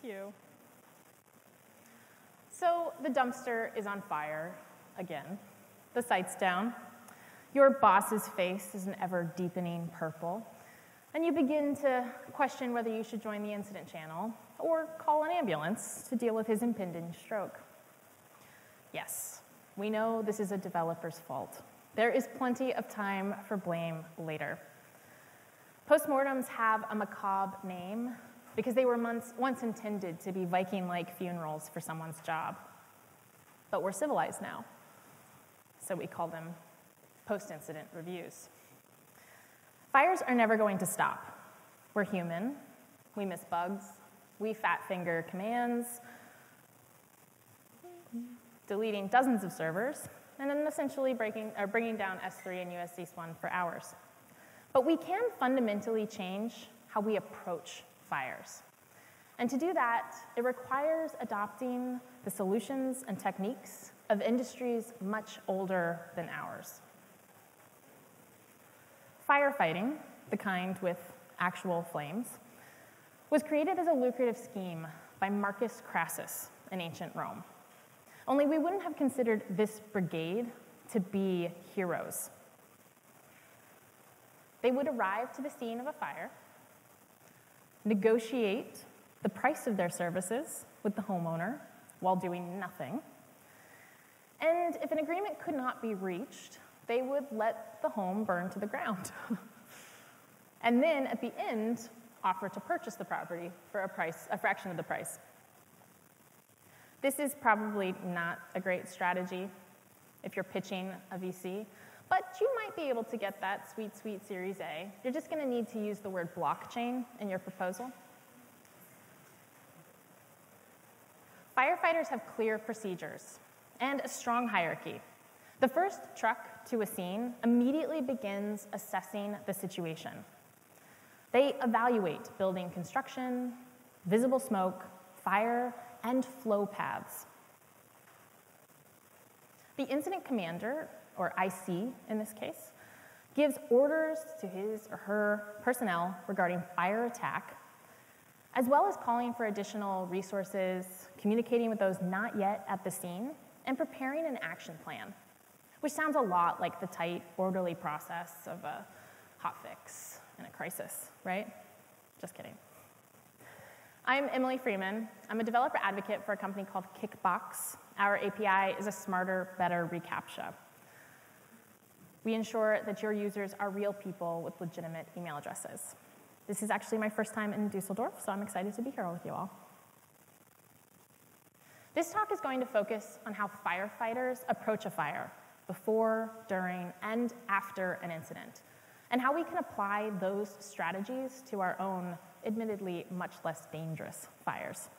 you. So the dumpster is on fire again. The sight's down. Your boss's face is an ever-deepening purple. And you begin to question whether you should join the incident channel or call an ambulance to deal with his impending stroke. Yes, we know this is a developer's fault. There is plenty of time for blame later. Postmortems have a macabre name because they were once intended to be Viking-like funerals for someone's job. But we're civilized now, so we call them post-incident reviews. Fires are never going to stop. We're human. We miss bugs. We fat finger commands, deleting dozens of servers, and then essentially bringing down S3 and USENIX for hours. But we can fundamentally change how we approach fires. And to do that, it requires adopting the solutions and techniques of industries much older than ours. Firefighting, the kind with actual flames, was created as a lucrative scheme by Marcus Crassus in ancient Rome. Only we wouldn't have considered this brigade to be heroes. They would arrive to the scene of a fire, negotiate the price of their services with the homeowner while doing nothing, and if an agreement could not be reached, they would let the home burn to the ground. And then, at the end, offer to purchase the property for a fraction of the price. This is probably not a great strategy if you're pitching a VC, but you might be able to get that sweet, sweet Series A. You're just going to need to use the word blockchain in your proposal. Firefighters have clear procedures and a strong hierarchy. The first truck to a scene immediately begins assessing the situation. They evaluate building construction, visible smoke, fire, and flow paths. The incident commander, or IC in this case, gives orders to his or her personnel regarding fire attack, as well as calling for additional resources, communicating with those not yet at the scene, and preparing an action plan, which sounds a lot like the tight, orderly process of a hotfix in a crisis, right? Just kidding. I'm Emily Freeman. I'm a developer advocate for a company called Kickbox. Our API is a smarter, better reCAPTCHA. We ensure that your users are real people with legitimate email addresses. This is actually my first time in Dusseldorf, so I'm excited to be here with you all. This talk is going to focus on how firefighters approach a fire before, during, and after an incident, and how we can apply those strategies to our own, admittedly much less dangerous fires.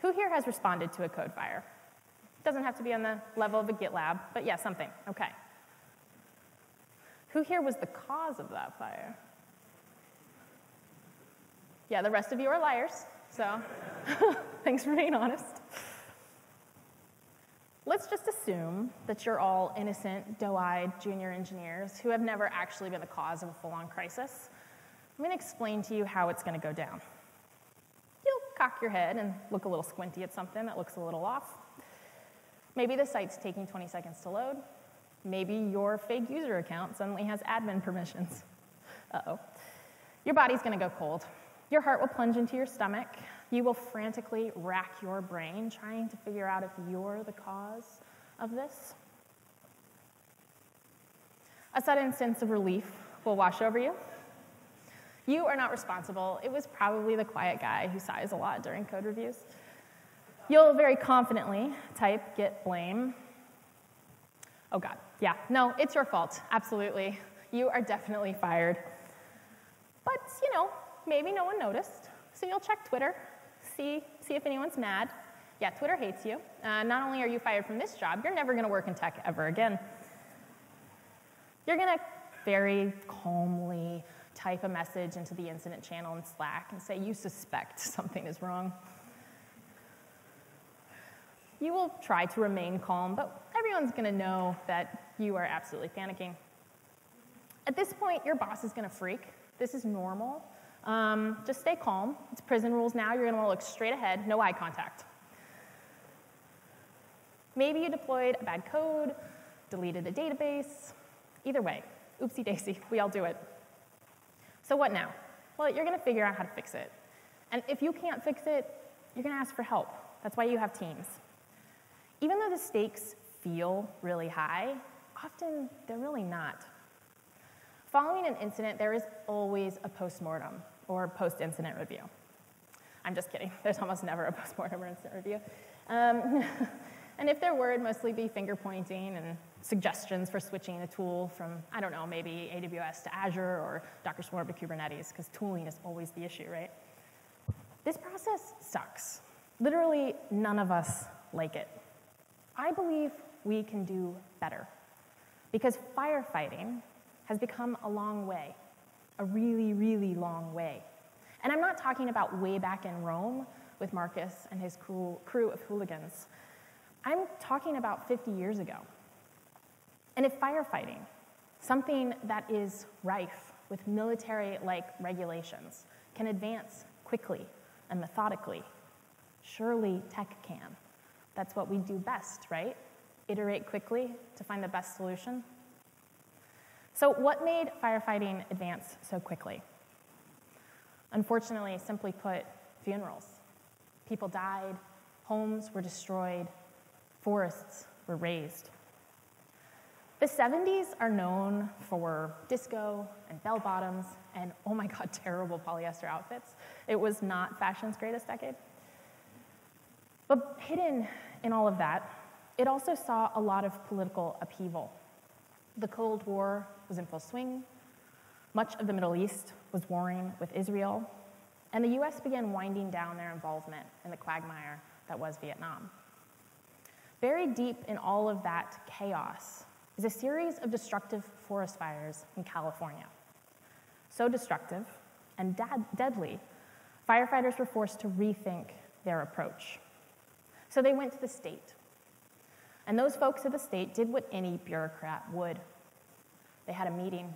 Who here has responded to a code fire? Doesn't have to be on the level of a GitLab, but yeah, something, okay. Who here was the cause of that fire? Yeah, the rest of you are liars, so thanks for being honest. Let's just assume that you're all innocent, doe-eyed junior engineers who have never actually been the cause of a full-on crisis. I'm going to explain to you how it's going to go down. You'll cock your head and look a little squinty at something that looks a little off. Maybe the site's taking 20 seconds to load. Maybe your fake user account suddenly has admin permissions. Uh-oh. Your body's going to go cold. Your heart will plunge into your stomach. You will frantically rack your brain trying to figure out if you're the cause of this. A sudden sense of relief will wash over you. You are not responsible. It was probably the quiet guy who sighs a lot during code reviews. You'll very confidently type git blame. Oh God, yeah, no, it's your fault, absolutely. You are definitely fired. But, you know, maybe no one noticed, so you'll check Twitter, see if anyone's mad. Yeah, Twitter hates you. Not only are you fired from this job, you're never going to work in tech ever again. You're going to very calmly type a message into the incident channel in Slack and say you suspect something is wrong. You will try to remain calm, but everyone's going to know that you are absolutely panicking. At this point, your boss is going to freak. This is normal. Just stay calm. It's prison rules now. You're going to want to look straight ahead, no eye contact. Maybe you deployed a bad code, deleted a database. Either way, oopsie daisy, we all do it. So what now? Well, you're going to figure out how to fix it. And if you can't fix it, you're going to ask for help. That's why you have teams. Even though the stakes feel really high, often they're really not. Following an incident, there is always a postmortem or post-incident review. I'm just kidding. There's almost never a postmortem or incident review. And if there were, it'd mostly be finger pointing and suggestions for switching a tool from, I don't know, maybe AWS to Azure or Docker Swarm to Kubernetes, because tooling is always the issue, right? This process sucks. Literally, none of us like it. I believe we can do better, because firefighting has become a long way, a really, really long way. And I'm not talking about way back in Rome with Marcus and his crew of hooligans. I'm talking about 50 years ago. And if firefighting, something that is rife with military-like regulations, can advance quickly and methodically, surely tech can. That's what we do best, right? Iterate quickly to find the best solution. So what made firefighting advance so quickly? Unfortunately, simply put, funerals. People died, homes were destroyed, forests were razed. The 70s are known for disco and bell-bottoms and, oh my God, terrible polyester outfits. It was not fashion's greatest decade. But hidden in all of that, it also saw a lot of political upheaval. The Cold War was in full swing. Much of the Middle East was warring with Israel. And the US began winding down their involvement in the quagmire that was Vietnam. Buried deep in all of that chaos is a series of destructive forest fires in California. So destructive and deadly, firefighters were forced to rethink their approach. So they went to the state. And those folks at the state did what any bureaucrat would. They had a meeting.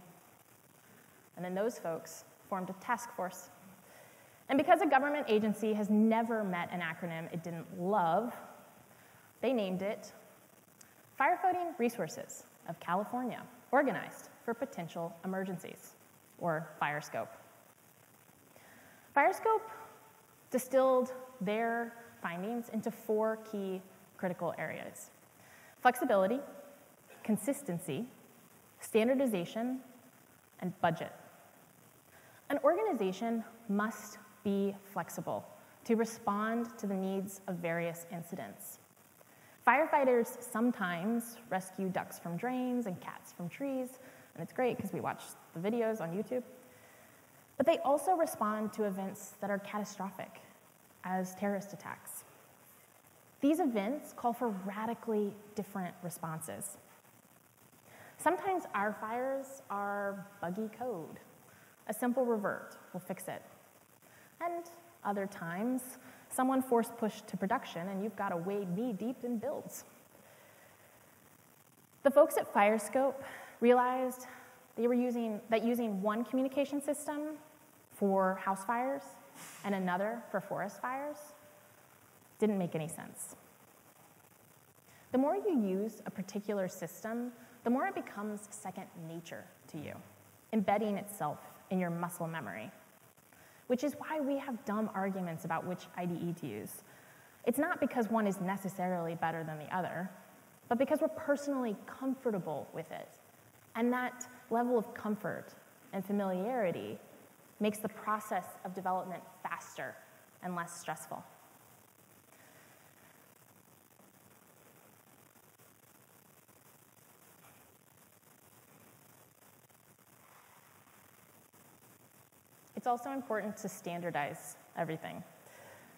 And then those folks formed a task force. And because a government agency has never met an acronym it didn't love, they named it Firefighting Resources of California, Organized for Potential Emergencies, or FIRESCOPE. FIRESCOPE distilled their findings into 4 key critical areas: flexibility, consistency, standardization, and budget. An organization must be flexible to respond to the needs of various incidents. Firefighters sometimes rescue ducks from drains and cats from trees, and it's great because we watch the videos on YouTube. But they also respond to events that are catastrophic, as terrorist attacks. These events call for radically different responses. Sometimes our fires are buggy code. A simple revert will fix it. And other times, someone force pushed to production and you've got to wade knee-deep in builds. The folks at FIRESCOPE realized that using one communication system for house fires and another for forest fires didn't make any sense. The more you use a particular system, the more it becomes second nature to you, embedding itself in your muscle memory, which is why we have dumb arguments about which IDE to use. It's not because one is necessarily better than the other, but because we're personally comfortable with it. And that level of comfort and familiarity makes the process of development faster and less stressful. It's also important to standardize everything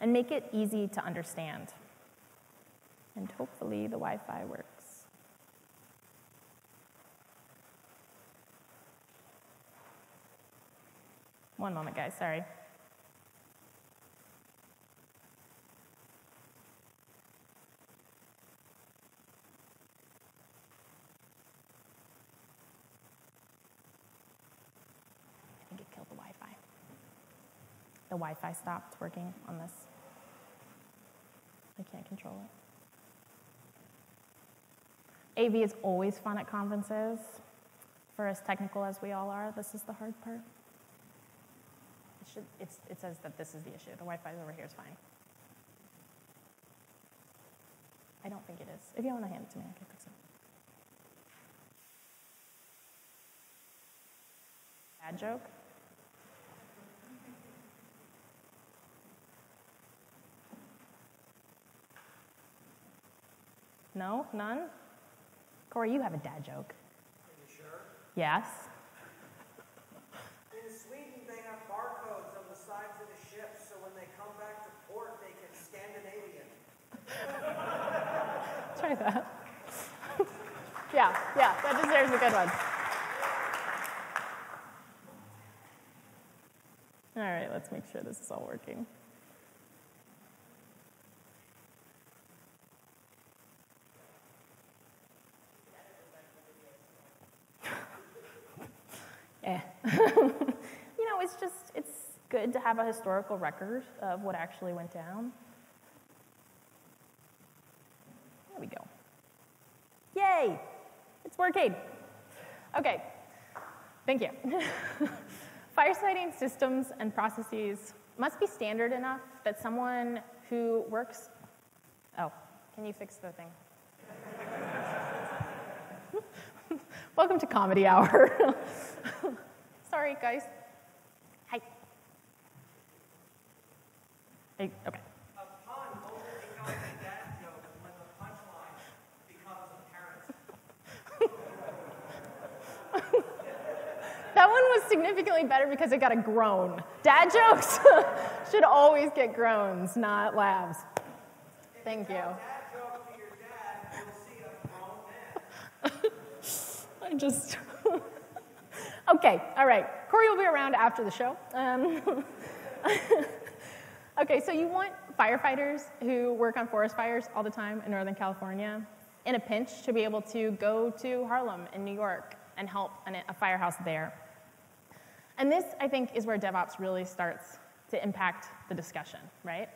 and make it easy to understand. And hopefully the Wi-Fi works. One moment, guys, sorry. I think it killed the Wi-Fi. The Wi-Fi stopped working on this. I can't control it. AV is always fun at conferences. For as technical as we all are, this is the hard part. It says that this is the issue. The Wi-Fi over here is fine. I don't think it is. If you want to hand it to me, I can fix it. Bad joke? No? None? Corey, you have a dad joke. Are you sure? Yes. In Sweden, they have barcodes on the sides of the ships, so when they come back to port, they can Scandinavian. Try that. Yeah, that deserves a good one. All right, let's make sure this is all working. It's good to have a historical record of what actually went down. There we go. Yay! It's working. Okay, thank you. Firefighting systems and processes must be standard enough that someone who works... Oh, can you fix the thing? Welcome to Comedy Hour. Sorry, guys. Hi. Hey, okay. A pun only becomes a dad joke when the punchline becomes apparent. That one was significantly better because it got a groan. Dad jokes should always get groans, not laughs. Thank you. Dad joke to your dad, you'll see a grown man. I just... Okay, all right. Corey will be around after the show. Okay, so you want firefighters who work on forest fires all the time in Northern California, in a pinch, to be able to go to Harlem in New York and help a firehouse there. And this, I think, is where DevOps really starts to impact the discussion, right?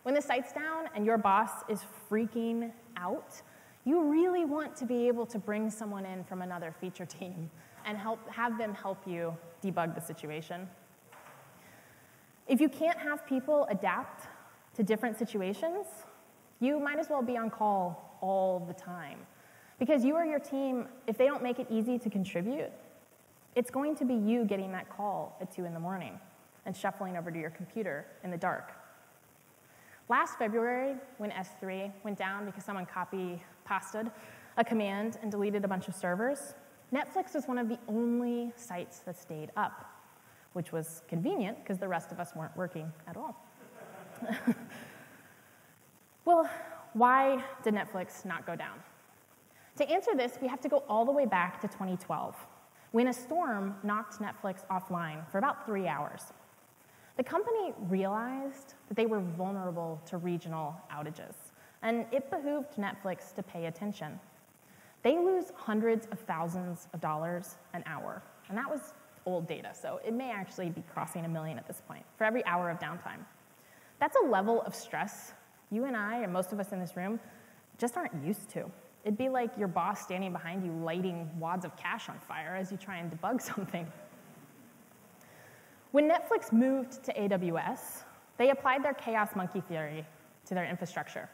When the site's down and your boss is freaking out, you really want to be able to bring someone in from another feature team and have them help you debug the situation. If you can't have people adapt to different situations, you might as well be on call all the time. Because you or your team, if they don't make it easy to contribute, it's going to be you getting that call at 2 in the morning and shuffling over to your computer in the dark. Last February, when S3 went down because someone copy-pasted a command and deleted a bunch of servers, Netflix was one of the only sites that stayed up, which was convenient because the rest of us weren't working at all. Well, why did Netflix not go down? To answer this, we have to go all the way back to 2012, when a storm knocked Netflix offline for about 3 hours. The company realized that they were vulnerable to regional outages, and it behooved Netflix to pay attention. They lose hundreds of thousands of dollars an hour, and that was old data, so it may actually be crossing $1 million at this point for every hour of downtime. That's a level of stress you and I, and most of us in this room, just aren't used to. It'd be like your boss standing behind you lighting wads of cash on fire as you try and debug something. When Netflix moved to AWS, they applied their chaos monkey theory to their infrastructure.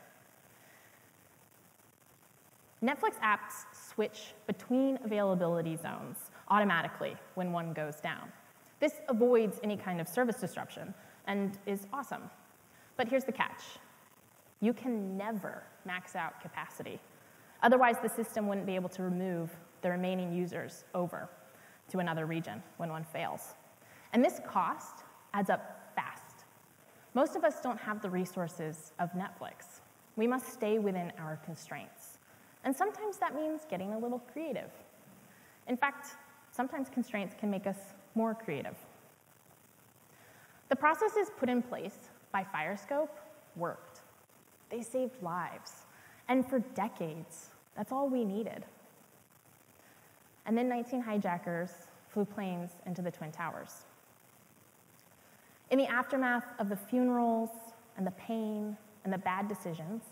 Netflix apps switch between availability zones automatically when one goes down. This avoids any kind of service disruption and is awesome. But here's the catch. You can never max out capacity. Otherwise, the system wouldn't be able to remove the remaining users over to another region when one fails. And this cost adds up fast. Most of us don't have the resources of Netflix. We must stay within our constraints. And sometimes that means getting a little creative. In fact, sometimes constraints can make us more creative. The processes put in place by FIRESCOPE worked. They saved lives. And for decades, that's all we needed. And then 19 hijackers flew planes into the Twin Towers. In the aftermath of the funerals and the pain and the bad decisions,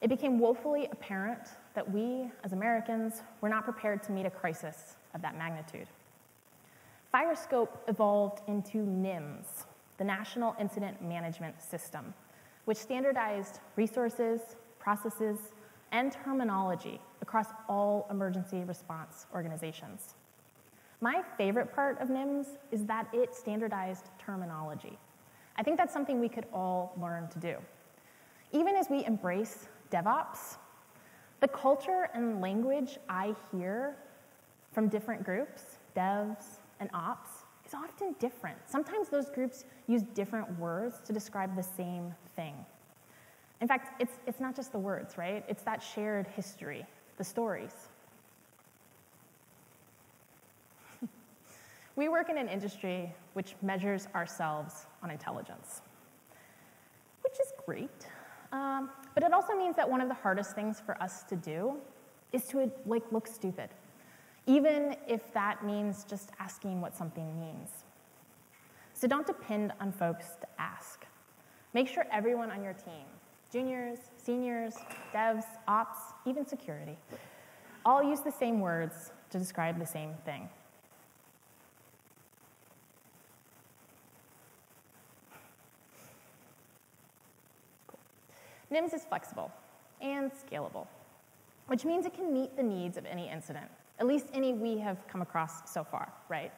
it became woefully apparent that we, as Americans, were not prepared to meet a crisis of that magnitude. FIRESCOPE evolved into NIMS, the National Incident Management System, which standardized resources, processes, and terminology across all emergency response organizations. My favorite part of NIMS is that it standardized terminology. I think that's something we could all learn to do. Even as we embrace DevOps, the culture and language I hear from different groups, devs and ops, is often different. Sometimes those groups use different words to describe the same thing. In fact, it's not just the words, right? It's that shared history, the stories. We work in an industry which measures ourselves on intelligence, which is great, but it also means that one of the hardest things for us to do is to look stupid, even if that means just asking what something means. So don't depend on folks to ask. Make sure everyone on your team, juniors, seniors, devs, ops, even security, all use the same words to describe the same thing. NIMS is flexible and scalable, which means it can meet the needs of any incident, at least any we have come across so far, right?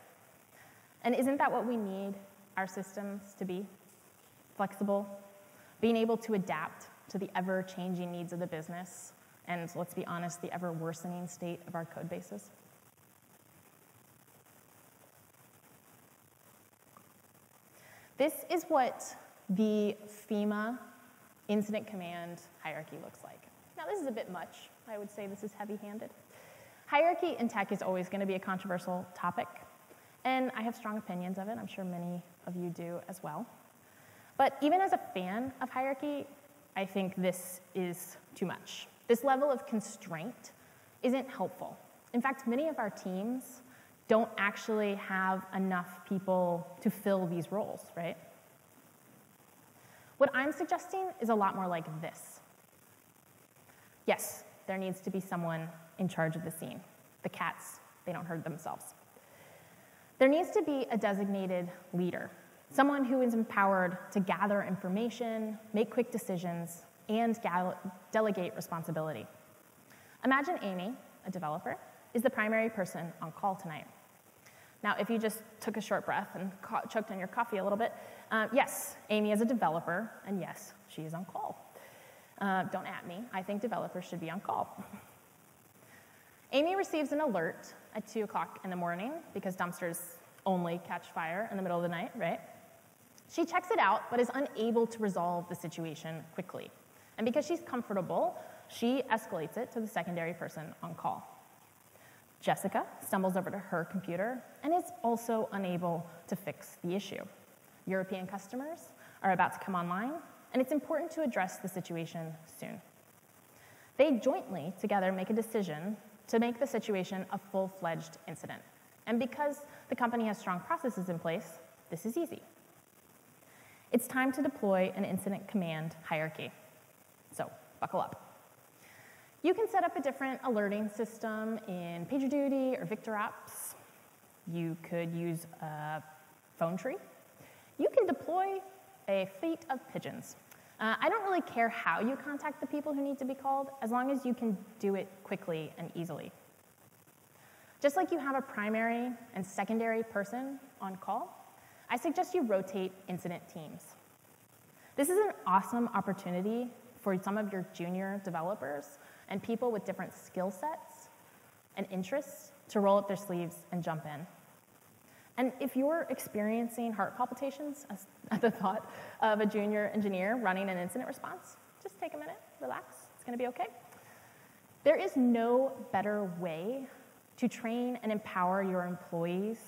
And isn't that what we need our systems to be? Flexible, being able to adapt to the ever-changing needs of the business, and let's be honest, the ever-worsening state of our code bases. This is what the FEMA incident command hierarchy looks like. Now, this is a bit much. I would say this is heavy-handed. Hierarchy in tech is always going to be a controversial topic, and I have strong opinions of it. I'm sure many of you do as well. But even as a fan of hierarchy, I think this is too much. This level of constraint isn't helpful. In fact, many of our teams don't actually have enough people to fill these roles, right? What I'm suggesting is a lot more like this. Yes, there needs to be someone in charge of the scene. The cats, they don't hurt themselves. There needs to be a designated leader, someone who is empowered to gather information, make quick decisions, and delegate responsibility. Imagine Amy, a developer, is the primary person on call tonight. Now, if you just took a short breath and choked on your coffee a little bit, yes, Amy is a developer, and yes, she is on call. Don't at me. I think developers should be on call. Amy receives an alert at 2 o'clock in the morning because dumpsters only catch fire in the middle of the night, right? She checks it out, but is unable to resolve the situation quickly. And because she's comfortable, she escalates it to the secondary person on call. Jessica stumbles over to her computer and is also unable to fix the issue. European customers are about to come online, and it's important to address the situation soon. They jointly together make a decision to make the situation a full-fledged incident. And because the company has strong processes in place, this is easy. It's time to deploy an incident command hierarchy. So buckle up. You can set up a different alerting system in PagerDuty or VictorOps. You could use a phone tree. You can deploy a fleet of pigeons. I don't really care how you contact the people who need to be called, as long as you can do it quickly and easily. Just like you have a primary and secondary person on call, I suggest you rotate incident teams. This is an awesome opportunity for some of your junior developers and people with different skill sets and interests to roll up their sleeves and jump in. And if you're experiencing heart palpitations at the thought of a junior engineer running an incident response, just take a minute, relax, it's gonna be okay. There is no better way to train and empower your employees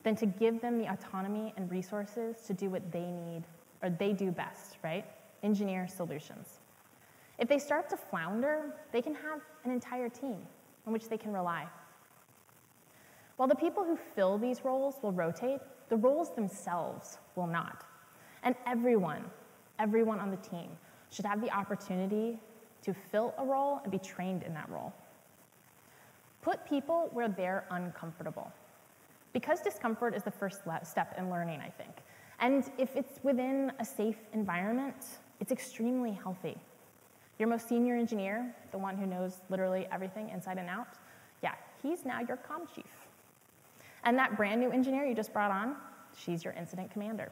than to give them the autonomy and resources to do what they need, or they do best, right? Engineer solutions. If they start to flounder, they can have an entire team on which they can rely. While the people who fill these roles will rotate, the roles themselves will not. And everyone on the team should have the opportunity to fill a role and be trained in that role. Put people where they're uncomfortable, because discomfort is the first step in learning, I think. And if it's within a safe environment, it's extremely healthy. Your most senior engineer, the one who knows literally everything inside and out, yeah, he's now your comm chief. And that brand new engineer you just brought on, she's your incident commander.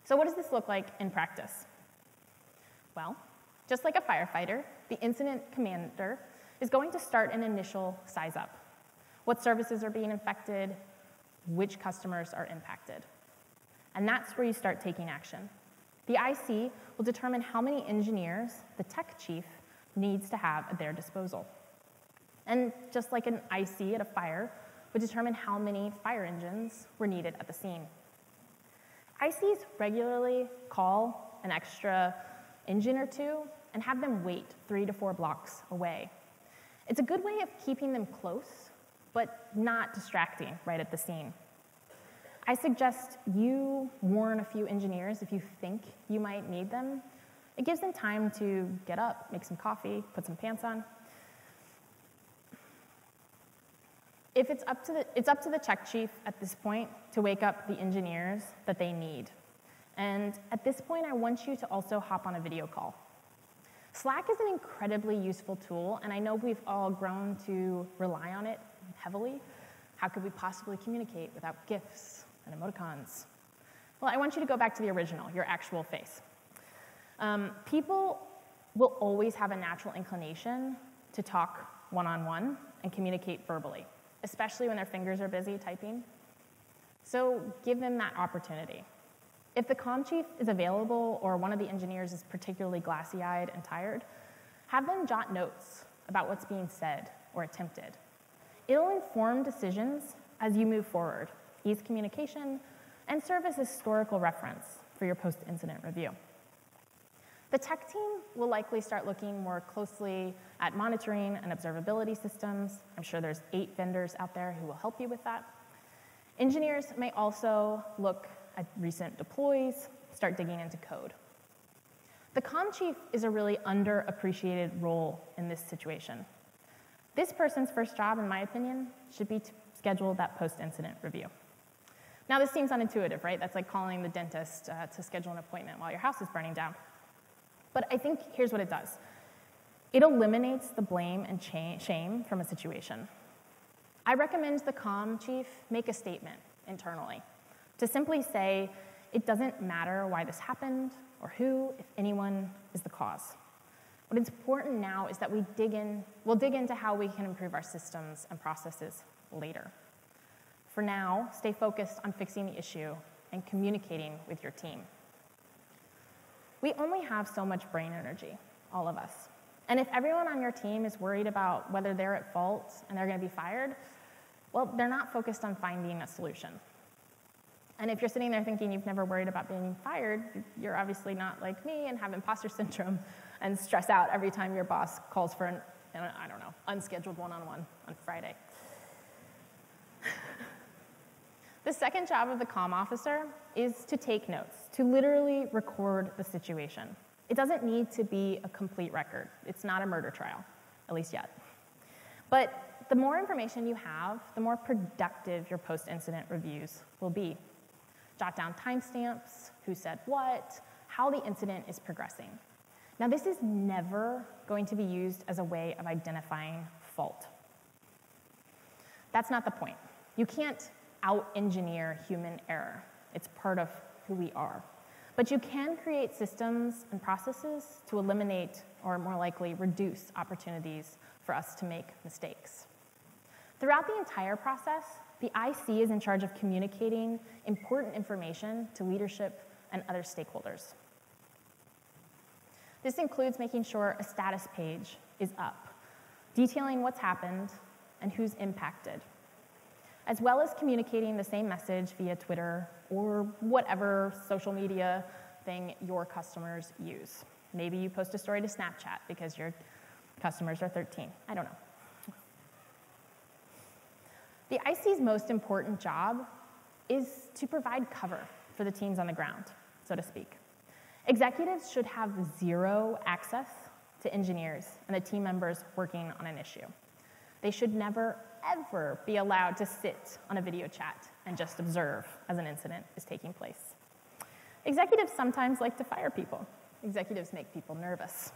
So what does this look like in practice? Well, just like a firefighter, the incident commander is going to start an initial size up. What services are being infected, which customers are impacted. And that's where you start taking action. The IC will determine how many engineers the tech chief needs to have at their disposal. And just like an IC at a fire would determine how many fire engines were needed at the scene. ICs regularly call an extra engine or two and have them wait 3 to 4 blocks away. It's a good way of keeping them close, but not distracting right at the scene. I suggest you warn a few engineers if you think you might need them. It gives them time to get up, make some coffee, put some pants on. If it's up to the tech chief at this point to wake up the engineers that they need. And at this point, I want you to also hop on a video call. Slack is an incredibly useful tool, and I know we've all grown to rely on it heavily. How could we possibly communicate without GIFs and emoticons? Well, I want you to go back to the original, your actual face. People will always have a natural inclination to talk one-on-one and communicate verbally, especially when their fingers are busy typing. So give them that opportunity. If the comm chief is available or one of the engineers is particularly glassy-eyed and tired, have them jot notes about what's being said or attempted. It'll inform decisions as you move forward, ease communication, and serve as a historical reference for your post-incident review. The tech team will likely start looking more closely at monitoring and observability systems. I'm sure there's 8 vendors out there who will help you with that. Engineers may also look at recent deploys, start digging into code. The comm chief is a really underappreciated role in this situation. This person's first job, in my opinion, should be to schedule that post-incident review. Now, this seems unintuitive, right? That's like calling the dentist to schedule an appointment while your house is burning down. But I think here's what it does. It eliminates the blame and shame from a situation. I recommend the comm chief make a statement internally to simply say, it doesn't matter why this happened or who, if anyone, is the cause. What is important now is that we'll dig into how we can improve our systems and processes later. For now, stay focused on fixing the issue and communicating with your team. We only have so much brain energy, all of us. And if everyone on your team is worried about whether they're at fault and they're going to be fired, well, they're not focused on finding a solution. And if you're sitting there thinking you've never worried about being fired, you're obviously not like me and have imposter syndrome and stress out every time your boss calls for an, I don't know, unscheduled one-on-one on Friday. The second job of the comm officer is to take notes, to literally record the situation. It doesn't need to be a complete record. It's not a murder trial, at least yet. But the more information you have, the more productive your post-incident reviews will be. Jot down timestamps, who said what, how the incident is progressing. Now, this is never going to be used as a way of identifying fault. That's not the point. You can't out-engineer human error. It's part of who we are. But you can create systems and processes to eliminate, or more likely, reduce opportunities for us to make mistakes. Throughout the entire process, the IC is in charge of communicating important information to leadership and other stakeholders. This includes making sure a status page is up, detailing what's happened and who's impacted, as well as communicating the same message via Twitter or whatever social media thing your customers use. Maybe you post a story to Snapchat because your customers are 13. I don't know. The IC's most important job is to provide cover for the teams on the ground. so to speak. Executives should have zero access to engineers and the team members working on an issue. They should never, ever be allowed to sit on a video chat and just observe as an incident is taking place. Executives sometimes like to fire people. Executives make people nervous.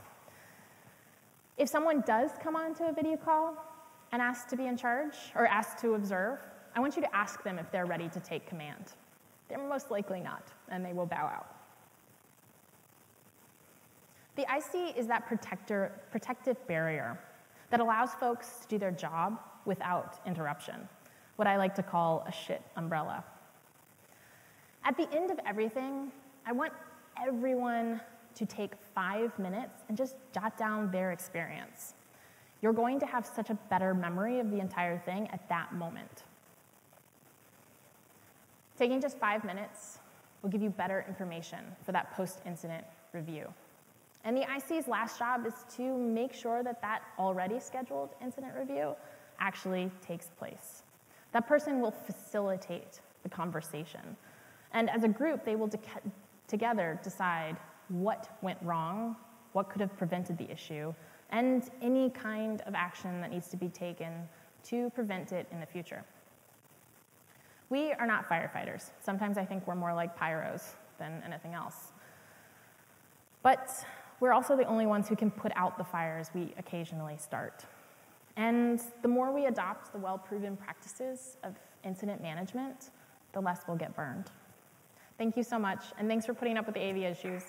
If someone does come onto a video call and ask to be in charge or ask to observe, I want you to ask them if they're ready to take command. They're most likely not, and they will bow out. The IC is that protective barrier that allows folks to do their job without interruption, what I like to call a shit umbrella. At the end of everything, I want everyone to take 5 minutes and just jot down their experience. You're going to have such a better memory of the entire thing at that moment. Taking just 5 minutes will give you better information for that post-incident review. And the IC's last job is to make sure that that already scheduled incident review actually takes place. That person will facilitate the conversation. And as a group, they will together decide what went wrong, what could have prevented the issue, and any kind of action that needs to be taken to prevent it in the future. We are not firefighters. Sometimes I think we're more like pyros than anything else. But we're also the only ones who can put out the fires we occasionally start. And the more we adopt the well-proven practices of incident management, the less we'll get burned. Thank you so much, and thanks for putting up with the AV issues.